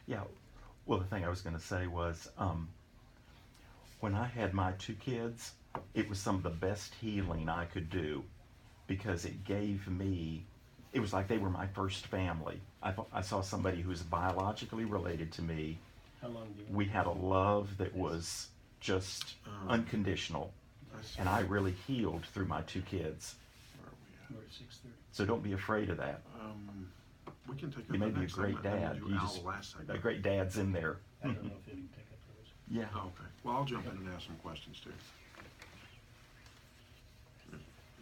Yeah. Well, the thing I was going to say was when I had my two kids, it was some of the best healing I could do because it gave me, it was like they were my first family. I saw somebody who was biologically related to me. How long do you We had a love that was just unconditional, and I really healed through my two kids. Where are we We're at 6:30. So don't be afraid of that. at? We can take up You may the be a next great segment, then dad. we'll do You Al just the last segment. a great dad's in there. I don't know if it can take up those. Yeah. Oh, okay. Well, I'll jump in and ask some questions too.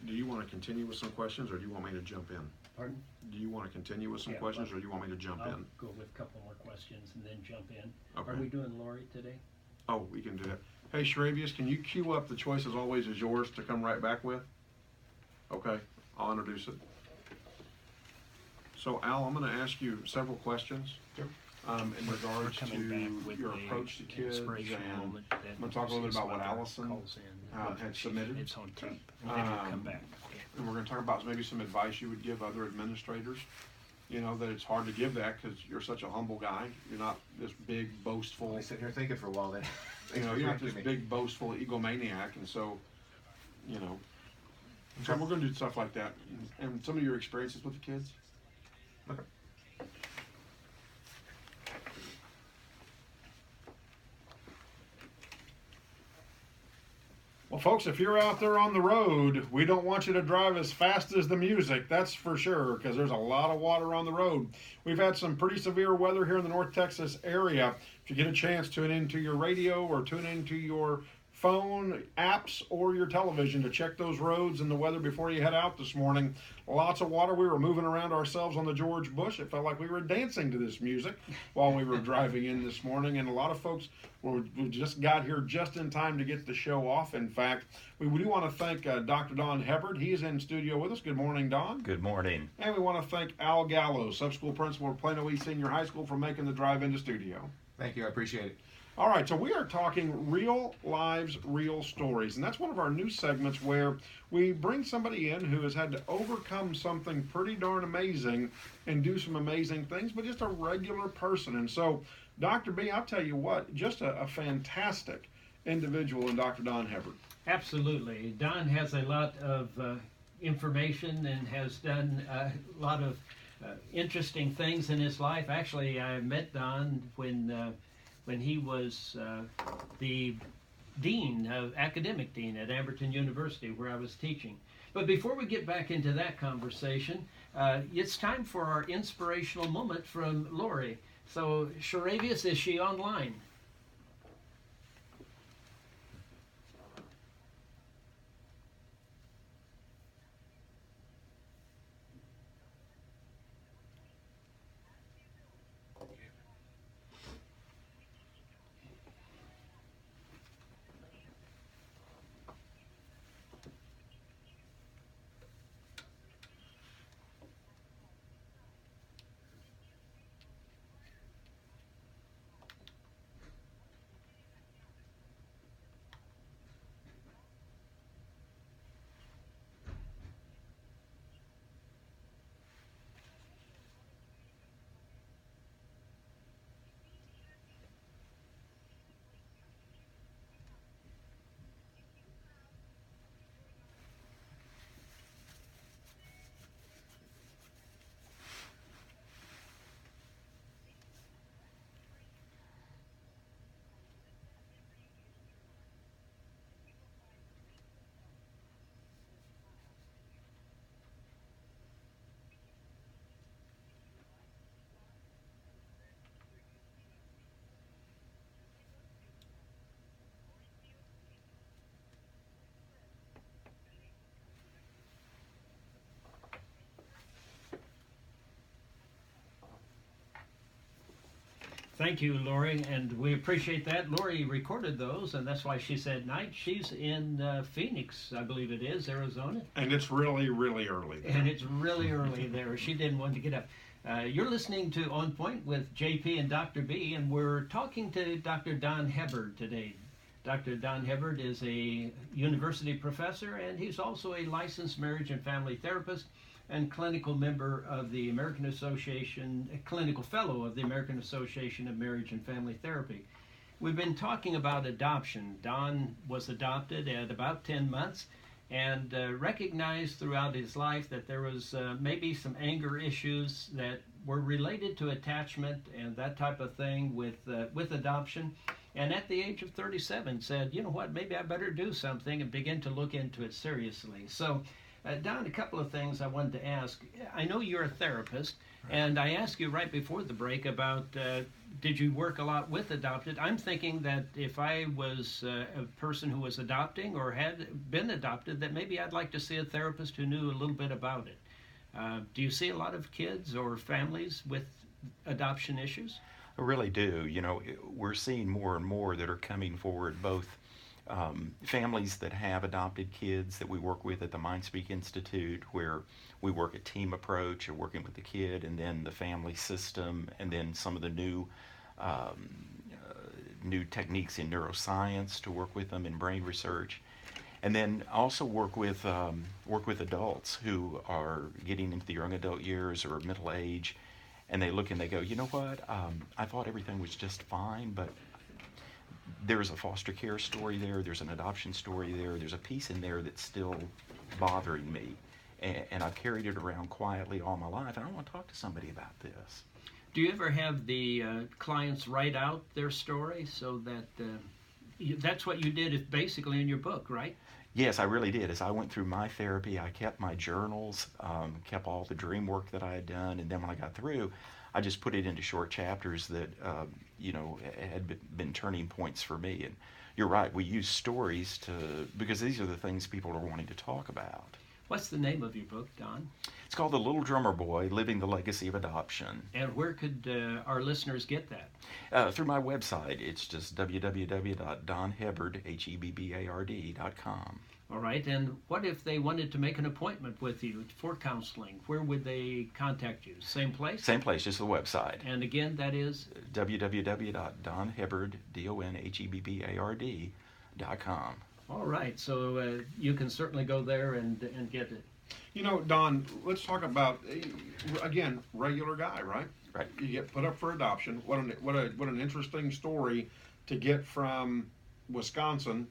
Do you want to continue with some questions, or do you want me to jump in? Pardon? Do you want to continue with some Yeah, questions, well, or do you want me to jump I'll in? go with a couple more questions and then jump in. Okay. Are we doing Lori today? Oh, we can do that. Hey, Shravius, can you queue up the choice as always is yours to come right back with? Okay, I'll introduce it. So, Al, I'm going to ask you several questions in regards coming back to with your the approach to kids, and inspirational I'm moment that going to talk a little bit about what Mother Allison calls in. had submitted. It's on tape. And then we'll come back. And we're going to talk about maybe some advice you would give other administrators. You know, that it's hard to give that because you're such a humble guy. You're not this big, boastful. I sitting here thinking for a while then. You know, Thanks for you're not this correcting me. big, boastful egomaniac. And so, you know, so we're going to do stuff like that. And some of your experiences with the kids. Okay. Well, folks, if you're out there on the road, we don't want you to drive as fast as the music, that's for sure, because there's a lot of water on the road. We've had some pretty severe weather here in the North Texas area. If you get a chance, tune into your radio or tune into your phone apps or your television to check those roads and the weather before you head out this morning. Lots of water. We were moving around ourselves on the George Bush. It felt like we were dancing to this music while we were driving in this morning. And a lot of folks we just got here just in time to get the show off. In fact, we do want to thank Dr. Don Hebbard. He is in studio with us. Good morning, Don. Good morning. And we want to thank Al Gallo, sub-school principal of Plano East Senior High School, for making the drive into studio. Thank you, I appreciate it. All right, so we are talking real lives, real stories. And that's one of our new segments where we bring somebody in who has had to overcome something pretty darn amazing and do some amazing things, but just a regular person. And so, Dr. B, I'll tell you what, just a fantastic individual in Dr. Don Hebbard. Absolutely. Don has a lot of information and has done a lot of interesting things in his life. Actually, I met Don when he was the dean, academic dean at Amberton University, where I was teaching. But before we get back into that conversation, it's time for our inspirational moment from Lori. So, Sharavius, is she online? Thank you, Lori, and we appreciate that. Lori recorded those, and that's why she said night. She's in Phoenix, I believe it is, Arizona. And it's really, really early there. And it's really early there. She didn't want to get up. You're listening to On Point with JP and Dr. B, and we're talking to Dr. Don Hebbard today. Dr. Don Hebbard is a university professor, and he's also a licensed marriage and family therapist. and clinical member of the American Association, clinical fellow of the American Association of Marriage and Family Therapy. We've been talking about adoption. Don was adopted at about 10 months and recognized throughout his life that there was maybe some anger issues that were related to attachment and that type of thing with adoption. And at the age of 37 said, you know what, maybe I better do something, and begin to look into it seriously. So Don, a couple of things I wanted to ask. I know you're a therapist, and I asked you right before the break about did you work a lot with adopted? I'm thinking that if I was a person who was adopting or had been adopted, that maybe I'd like to see a therapist who knew a little bit about it. Do you see a lot of kids or families with adoption issues? I really do. You know, we're seeing more and more that are coming forward, both families that have adopted kids that we work with at the MindSpeak Institute, where we work a team approach of working with the kid, and then the family system, and then some of the new techniques in neuroscience to work with them in brain research, and then also work with adults who are getting into the young adult years or middle age, and they look and they go, you know what, I thought everything was just fine, but there's a foster care story there, there's an adoption story there, there's a piece in there that's still bothering me, and I've carried it around quietly all my life, and I want to talk to somebody about this. Do you ever have the clients write out their story so that that's what you did basically in your book, right? Yes, I really did. As I went through my therapy, I kept my journals, kept all the dream work that I had done, and then when I got through, I just put it into short chapters that, had been turning points for me. And you're right, we use stories because these are the things people are wanting to talk about. What's the name of your book, Don? It's called The Little Drummer Boy, Living the Legacy of Adoption. And where could our listeners get that? Through my website. It's just www.donhebbard.com. All right, and what if they wanted to make an appointment with you for counseling? Where would they contact you? Same place? Same place, just the website. And again, that is? www.donhebbard.com. All right, so you can certainly go there and get it. You know, Don, let's talk about, again, regular guy, right? Right. You get put up for adoption. What an interesting story to get from Wisconsin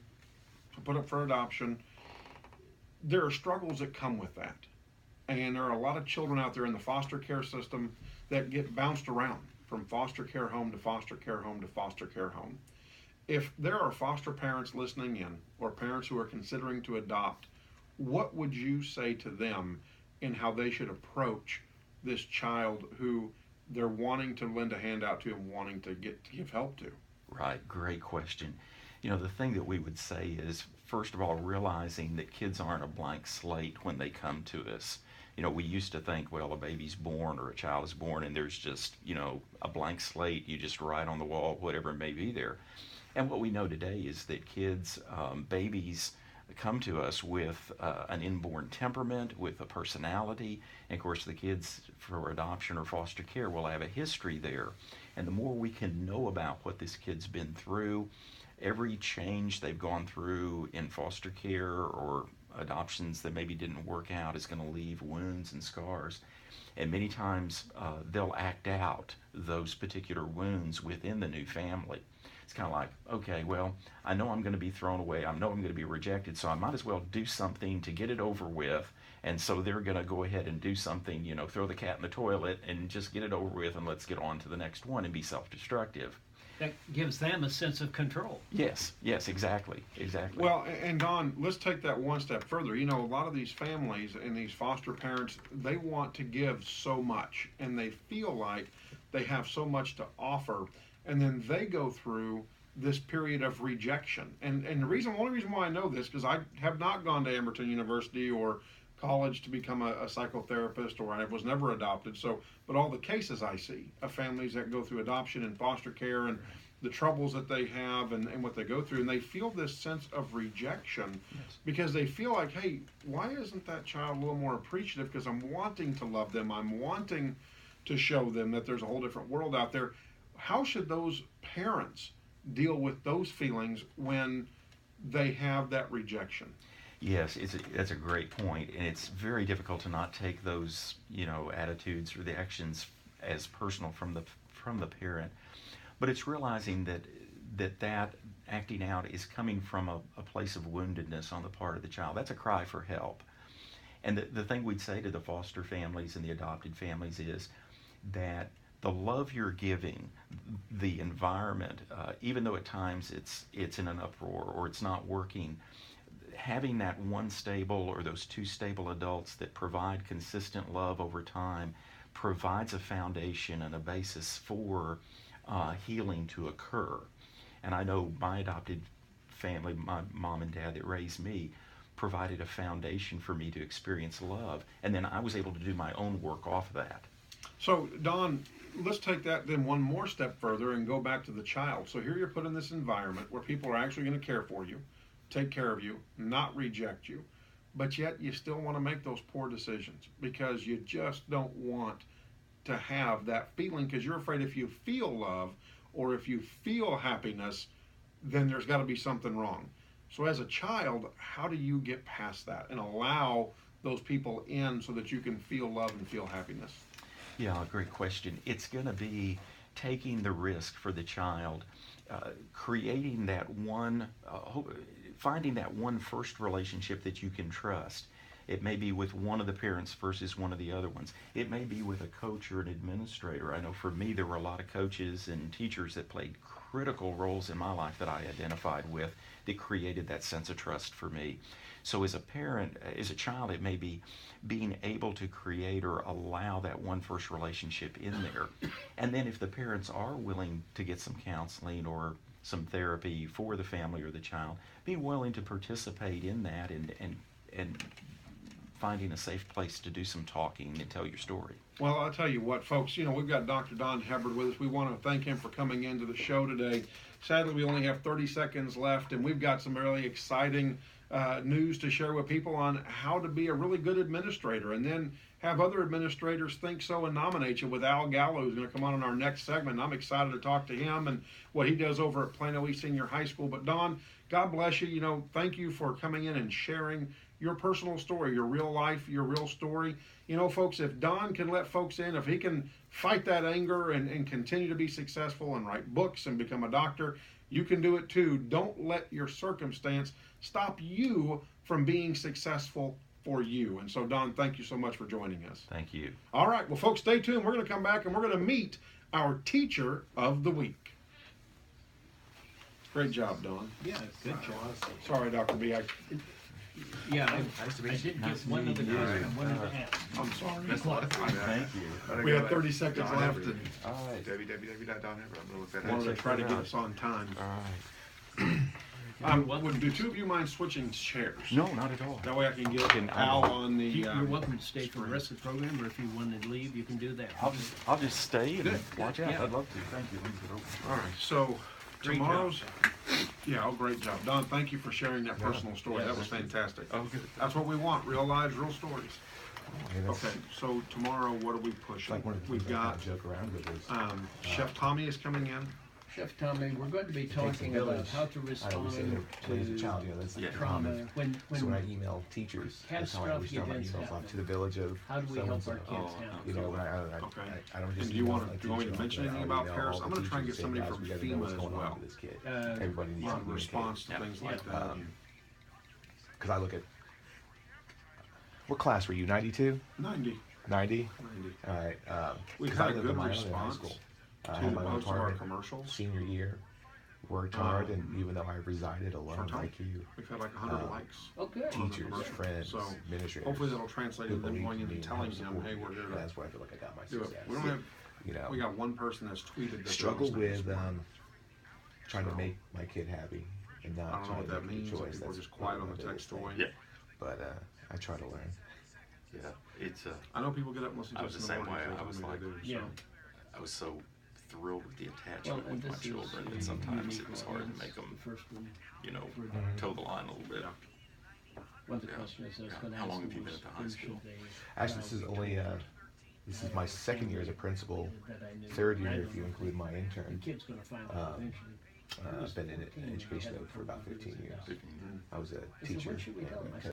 to put up for adoption. There are struggles that come with that. And there are a lot of children out there in the foster care system that get bounced around from foster care home to foster care home to foster care home. If there are foster parents listening in, or parents who are considering to adopt, what would you say to them in how they should approach this child who they're wanting to lend a hand out to and wanting to give help to? Right, great question. You know, the thing that we would say is, first of all, realizing that kids aren't a blank slate when they come to us. You know, we used to think, well, a baby's born or a child is born and there's just, a blank slate, you just write on the wall, whatever may be there. And what we know today is that kids, babies, come to us with an inborn temperament, with a personality. And of course, the kids for adoption or foster care will have a history there. And the more we can know about what this kid's been through, every change they've gone through in foster care or adoptions that maybe didn't work out is going to leave wounds and scars. And many times they'll act out those particular wounds within the new family. It's kind of like, okay, well, I know I'm going to be thrown away. I know I'm going to be rejected, so I might as well do something to get it over with. And so they're going to go ahead and do something, throw the cat in the toilet and just get it over with, and let's get on to the next one and be self-destructive. That gives them a sense of control. Yes, exactly. Well, and Don, let's take that one step further. A lot of these families and these foster parents, they want to give so much, and they feel like they have so much to offer, and then they go through this period of rejection. And the only reason why I know this, because I have not gone to Amberton University or college to become a psychotherapist, or I was never adopted. But all the cases I see of families that go through adoption and foster care and the troubles that they have and what they go through, and they feel this sense of rejection because they feel like, hey, why isn't that child a little more appreciative? Because I'm wanting to love them. I'm wanting to show them that there's a whole different world out there. How should those parents deal with those feelings when they have that rejection? Yes, that's a great point, and it's very difficult to not take those, attitudes or the actions as personal from the parent. But it's realizing that acting out is coming from a place of woundedness on the part of the child. That's a cry for help. And the thing we'd say to the foster families and the adopted families is that the love you're giving, the environment, even though at times it's in an uproar or it's not working, having that one stable or those two stable adults that provide consistent love over time provides a foundation and a basis for healing to occur. And I know my adopted family, my mom and dad that raised me, provided a foundation for me to experience love. And then I was able to do my own work off of that. So, Don, let's take that then one more step further and go back to the child. So here you're put in this environment where people are actually going to care for you, take care of you, not reject you, but yet you still want to make those poor decisions because you just don't want to have that feeling because you're afraid if you feel love or if you feel happiness, then there's got to be something wrong. So as a child, how do you get past that and allow those people in so that you can feel love and feel happiness? Yeah, great question. It's going to be taking the risk for the child, creating that one, finding that one first relationship that you can trust. It may be with one of the parents versus one of the other ones. It may be with a coach or an administrator. I know for me there were a lot of coaches and teachers that played critical roles in my life that I identified with that created that sense of trust for me. So as a parent, as a child, it may be being able to create or allow that one first relationship in there. And then if the parents are willing to get some counseling or some therapy for the family or the child, be willing to participate in that and finding a safe place to do some talking and tell your story. Well, I'll tell you what, folks, we've got Dr. Don Hebbard with us. We want to thank him for coming into the show today. Sadly, we only have 30 seconds left, and we've got some really exciting news to share with people on how to be a really good administrator and then have other administrators think so and nominate you with Al Gallo, who's going to come on in our next segment. I'm excited to talk to him and what he does over at Plano East Senior High School. But Don, God bless you. Thank you for coming in and sharing your personal story, your real life, your real story. Folks, if Don can let folks in, if he can fight that anger and continue to be successful and write books and become a doctor, you can do it too. Don't let your circumstance stop you from being successful for you. And so, Don, thank you so much for joining us. Thank you. All right. Well, folks, stay tuned. We're going to come back and we're going to meet our teacher of the week. Great job, Don. Yeah, good job. Sorry, Dr. B. I did get one other question I wanted to ask. I'm sorry. That's a lot of fun. Thank you. We have 30 seconds Don left Hebbard. and All right. www.donhebbard. I'm going to look that wanted up. to try to get us on time. All right. Do two of you mind switching chairs? No, not at all. That way I can get Al on the. You're welcome to stay for the rest of the program, or if you wanted to leave, you can do that. I'll just stay and Good. watch out. Yeah. I'd love to. Thank you. Leave it open. All right. So Great tomorrow's. Yeah, great job, Don. Thank you for sharing that personal story. Yeah, That was fantastic. Oh, good. That's what we want: real lives, real stories. Okay. So tomorrow, what are we pushing? We've got joke around with this. Chef Tommy is coming in. Chef Tommy, we're going to be talking about how to I always say respond that when as a child, to that's Yeah. trauma. When so when I email teachers, that's how I always start my catastrophic emails events off to the village of how do we help our so-and-so. kids now? You know, when I Okay. I don't just. And do you email want my to teacher, mention I'll anything email about all Paris? the I'm going to try and get teachers and somebody say, from "Guys, we gotta know FEMA what's as going on well. with this kid." Uh, Everybody needs to On communicate. response to Yeah. things like Yeah. that. Because I look at. What class were you? 92? 90. 90? 90. All right. We've 'cause had I a lived good on my own in high response school. to I had my own most of our apartment. commercials. Senior year, worked hard, and even though I resided alone, time. like you, We've had like 100 likes. Oh, good. on the teachers, commercial. friends, So administrators. hopefully that'll translate who into them believed going in in me and and telling helped him, support hey, me. we're here And to that's where I feel like I got my do success. it. We don't have. You know, We got one person that's tweeted that. struggle they're listening with this morning. trying to So, make my kid happy and I not don't know trying what to that make means. a If choice. people are That's just quiet on the my biggest text thing. away. Yeah. But I try to learn. Yeah. It's I know people get up and listen to I us was in the the same morning. way. so I was they like- do, so. Yeah. I was so thrilled with the Well, attachment and with my this is children a that sometimes unique it was hard to audience, make them, the first one. toe the line a little bit. One of the Yeah. questions I was Yeah. going to How ask long them have you been was, at the high when school? should they Actually, this is allow only children this is my second year as a principal. that I knew. Third year I if don't you know include my The intern. kid's going to find out eventually. I've been in education for about 15 years. I was a I said, teacher. when should we tell them? I and said,